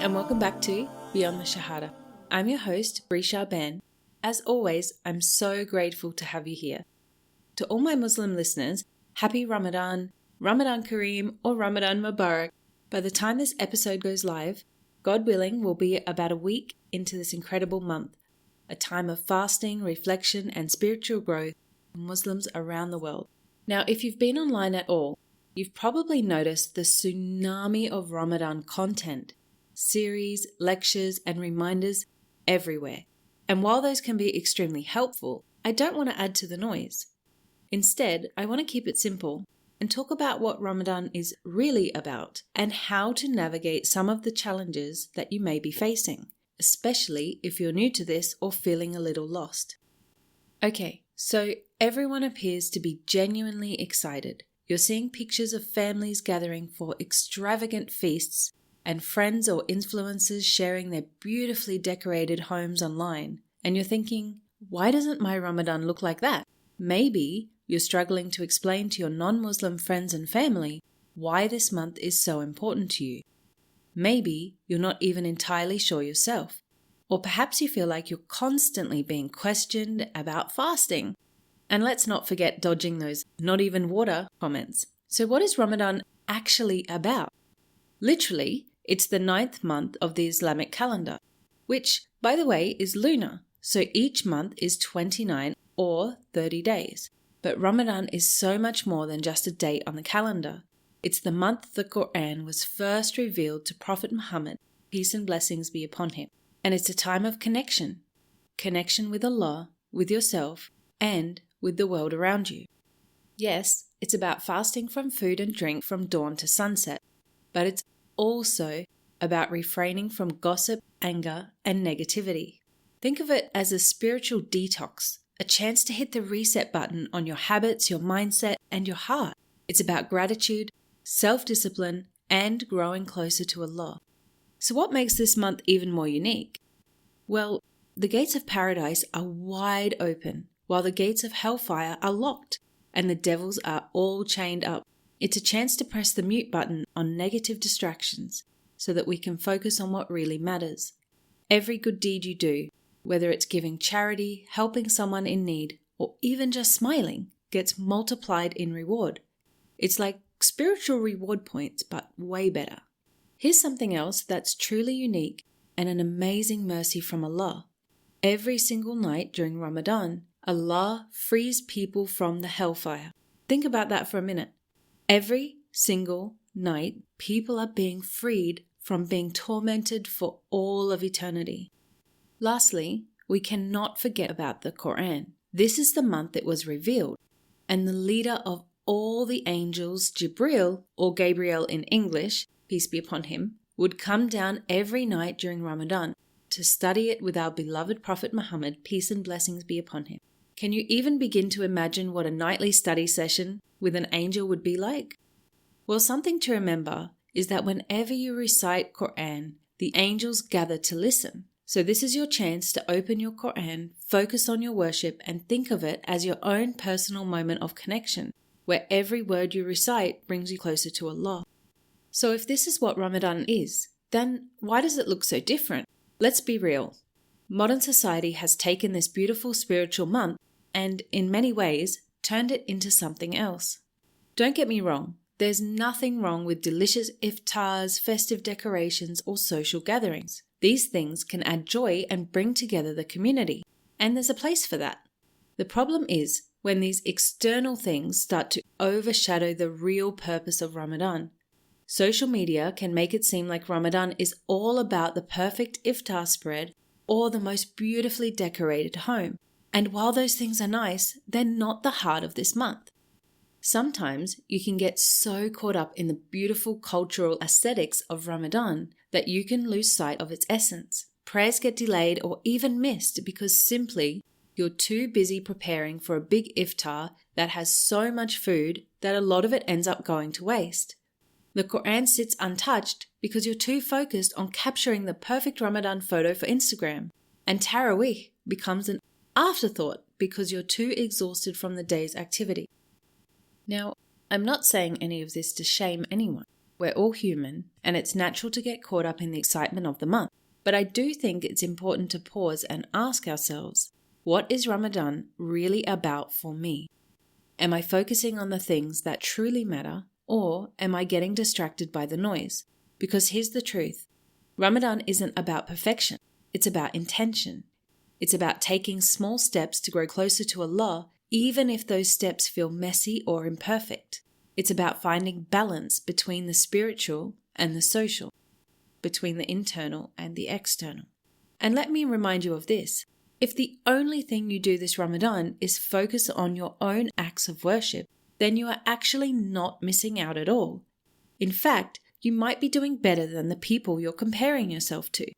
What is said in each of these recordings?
and welcome back to Beyond The Shahada. I'm your host, Brisha Ben. As always, I'm so grateful to have you here. To all my Muslim listeners, happy Ramadan, Ramadan Kareem, or Ramadan Mubarak. By the time this episode goes live, God willing, we'll be about a week into this incredible month, a time of fasting, reflection, and spiritual growth for Muslims around the world. Now, if you've been online at all, you've probably noticed the tsunami of Ramadan content, series, lectures, and reminders everywhere. And while those can be extremely helpful, I don't want to add to the noise. Instead, I want to keep it simple and talk about what Ramadan is really about and how to navigate some of the challenges that you may be facing, especially if you're new to this or feeling a little lost. Okay, so everyone appears to be genuinely excited. You're seeing pictures of families gathering for extravagant feasts and friends or influencers sharing their beautifully decorated homes online. And you're thinking, why doesn't my Ramadan look like that? Maybe you're struggling to explain to your non-Muslim friends and family why this month is so important to you. Maybe you're not even entirely sure yourself. Or perhaps you feel like you're constantly being questioned about fasting. And let's not forget dodging those not even water comments. So what is Ramadan actually about? Literally, it's the 9th month of the Islamic calendar, which, by the way, is lunar. So each month is 29 or 30 days. But Ramadan is so much more than just a date on the calendar. It's the month the Quran was first revealed to Prophet Muhammad, peace and blessings be upon him. And it's a time of connection. Connection with Allah, with yourself, and with the world around you. Yes, it's about fasting from food and drink from dawn to sunset, but it's also about refraining from gossip, anger, and negativity. Think of it as a spiritual detox, a chance to hit the reset button on your habits, your mindset, and your heart. It's about gratitude, self-discipline, and growing closer to Allah. So what makes this month even more unique? Well, the gates of paradise are wide open, while the gates of hellfire are locked, and the devils are all chained up. It's a chance to press the mute button on negative distractions so that we can focus on what really matters. Every good deed you do, whether it's giving charity, helping someone in need, or even just smiling, gets multiplied in reward. It's like spiritual reward points, but way better. Here's something else that's truly unique and an amazing mercy from Allah. Every single night during Ramadan, Allah frees people from the hellfire. Think about that for a minute. Every single night, people are being freed from being tormented for all of eternity. Lastly, we cannot forget about the Quran. This is the month it was revealed, and the leader of all the angels, Jibril, or Gabriel in English, peace be upon him, would come down every night during Ramadan to study it with our beloved Prophet Muhammad, peace and blessings be upon him. Can you even begin to imagine what a nightly study session with an angel would be like? Well, something to remember is that whenever you recite Quran, the angels gather to listen. So this is your chance to open your Quran, focus on your worship, and think of it as your own personal moment of connection, where every word you recite brings you closer to Allah. So if this is what Ramadan is, then why does it look so different? Let's be real. Modern society has taken this beautiful spiritual month and, in many ways, turned it into something else. Don't get me wrong, there's nothing wrong with delicious iftars, festive decorations, or social gatherings. These things can add joy and bring together the community, and there's a place for that. The problem is when these external things start to overshadow the real purpose of Ramadan. Social media can make it seem like Ramadan is all about the perfect iftar spread or the most beautifully decorated home. And while those things are nice, they're not the heart of this month. Sometimes you can get so caught up in the beautiful cultural aesthetics of Ramadan that you can lose sight of its essence. Prayers get delayed or even missed because simply you're too busy preparing for a big iftar that has so much food that a lot of it ends up going to waste. The Quran sits untouched because you're too focused on capturing the perfect Ramadan photo for Instagram, and Taraweeh becomes an afterthought because you're too exhausted from the day's activity. Now, I'm not saying any of this to shame anyone. We're all human, and it's natural to get caught up in the excitement of the month. But I do think it's important to pause and ask ourselves, what is Ramadan really about for me? Am I focusing on the things that truly matter, or am I getting distracted by the noise? Because here's the truth. Ramadan isn't about perfection. It's about intention. It's about taking small steps to grow closer to Allah, even if those steps feel messy or imperfect. It's about finding balance between the spiritual and the social, between the internal and the external. And let me remind you of this. If the only thing you do this Ramadan is focus on your own acts of worship, then you are actually not missing out at all. In fact, you might be doing better than the people you're comparing yourself to.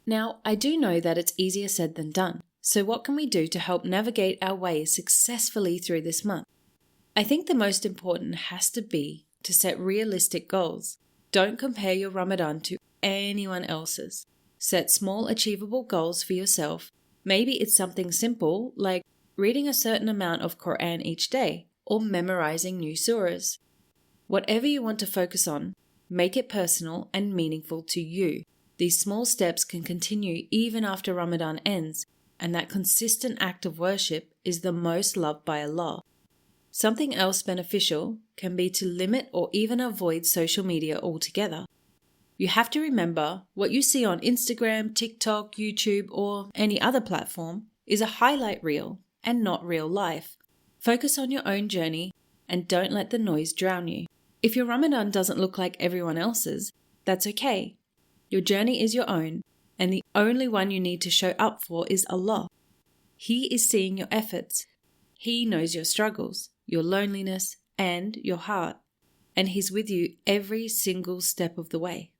Now, I do know that it's easier said than done. So what can we do to help navigate our way successfully through this month? I think the most important has to be to set realistic goals. Don't compare your Ramadan to anyone else's. Set small, achievable goals for yourself. Maybe it's something simple like reading a certain amount of Quran each day or memorizing new surahs. Whatever you want to focus on, make it personal and meaningful to you. These small steps can continue even after Ramadan ends, and that consistent act of worship is the most loved by Allah. Something else beneficial can be to limit or even avoid social media altogether. You have to remember what you see on Instagram, TikTok, YouTube, or any other platform is a highlight reel and not real life. Focus on your own journey and don't let the noise drown you. If your Ramadan doesn't look like everyone else's, that's okay. Your journey is your own, and the only one you need to show up for is Allah. He is seeing your efforts. He knows your struggles, your loneliness, and your heart, and He's with you every single step of the way.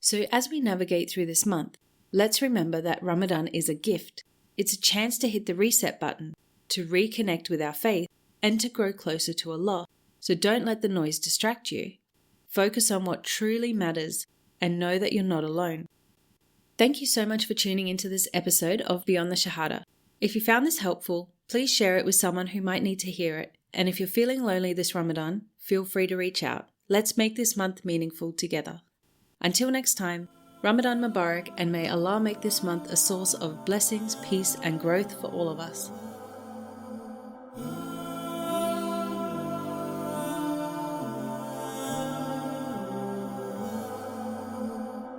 So as we navigate through this month, let's remember that Ramadan is a gift. It's a chance to hit the reset button, to reconnect with our faith, and to grow closer to Allah. So don't let the noise distract you. Focus on what truly matters and know that you're not alone. Thank you so much for tuning into this episode of Beyond the Shahada. If you found this helpful, please share it with someone who might need to hear it. And if you're feeling lonely this Ramadan, feel free to reach out. Let's make this month meaningful together. Until next time, Ramadan Mubarak, and may Allah make this month a source of blessings, peace, and growth for all of us.